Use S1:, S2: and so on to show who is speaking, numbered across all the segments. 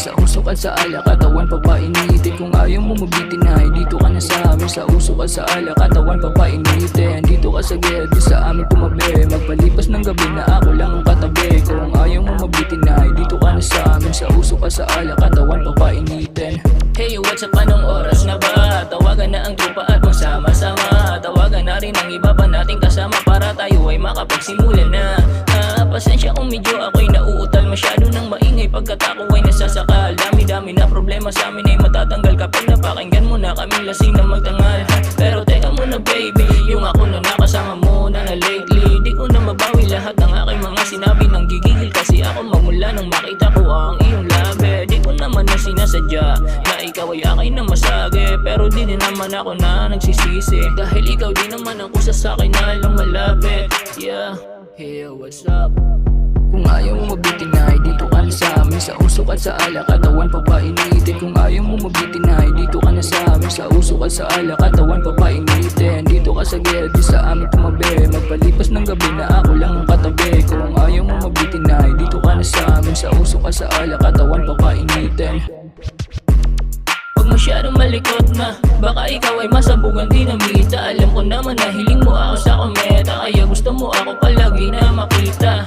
S1: sa usok at sa alak, katawan papainitin. Kung ayaw mo mabitin ay dito ka na sa amin. Sa usok at sa alak, katawan papainitin. Dito ka sa ged, di sa amin tumabi. Magpalipas ng gabi na ako lang ang katabi. Kung ayaw mo mabitin ay dito ka na sa amin. Sa usok at sa alak, katawan papainitin.
S2: Hey, what's up? Anong oras na ba? Tawagan na ang trupa at magsama-sama. Tawagan na rin ang iba pa nating kasama para tayo ay makapagsimula na. Pasensya kung medyo ako'y nauutal. Masyado nang maingay pagkat ako ay nasasakal. Dami-dami na problema sa amin ay matatanggal kapag napakinggan mo na kaming lasing na magtangal. Pero teka muna baby, yung ako na nakasama mo na lately, di ko na mabawi lahat ng aking mga sinabi. Nang gigigil kasi ako mamula nang makita ko ang iyong labi. Di ko naman na sinasadya na ikaw ay akin na masage, pero di din naman ako na nagsisisi dahil ikaw din naman ang kusa sa akin na lang malapit. Yeah.
S1: Hey, what's up? Kung ayaw mo mabitin ay dito ka na sa amin. Sa usok at sa alak, katawan papainitin. Kung ayaw mo mabitin ay dito ka na sa amin. Sa usok at sa alak, katawan papainitin. Dito ka sa ged, di sa amin tumabi. Magpalipas ng gabi na ako lang ang katabi. Kung ayaw mo mabitin ay dito ka na sa amin. Sa usok at sa alak, katawan papainitin.
S2: Masyadong malikot na, baka ikaw ay masabugan din ng mita. Alam ko naman na hiling mo ako sa kometa, kaya gusto mo ako palagi na makita.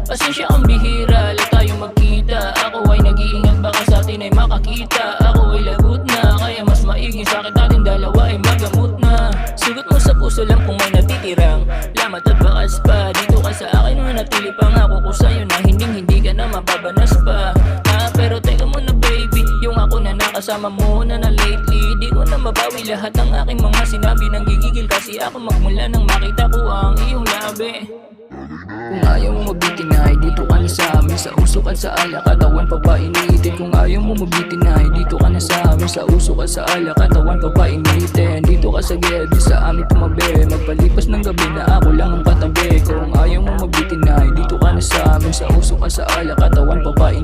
S2: Pasensya ang bihira, lang tayo magkita. Ako ay nag-iingat baka sa atin ay makakita. Ako ay lagot na, kaya mas maiging sakit natin dalawa ay magamot na. Sugot mo sa puso lang kung may natitirang lamat at bakas pa. Dito ka sa akin manatili pa nga ko sa'yo na hindi ka na mababanas pa. Pero teka muna baby, yung ako na nakasama mo na lately, di ko na mabawi lahat ng aking mga sinabi. Nang gigigil kasi ako magmula nang makita ko ang iyong labi.
S1: Kung ayaw mo mabitin ay dito ka na sa amin. Sa usok at sa alak, katawan papainitin. Kung ayaw mo mabitin ay dito ka na sa amin. Sa usok at sa alak, katawan papainitin. Dito ka sa ged, di sa amin tumabi. Magpalipas ng gabi na ako lang ang katabi. Kung ayaw mo mabitin ay dito ka na sa amin. Sa usok at sa alak, katawan papainitin.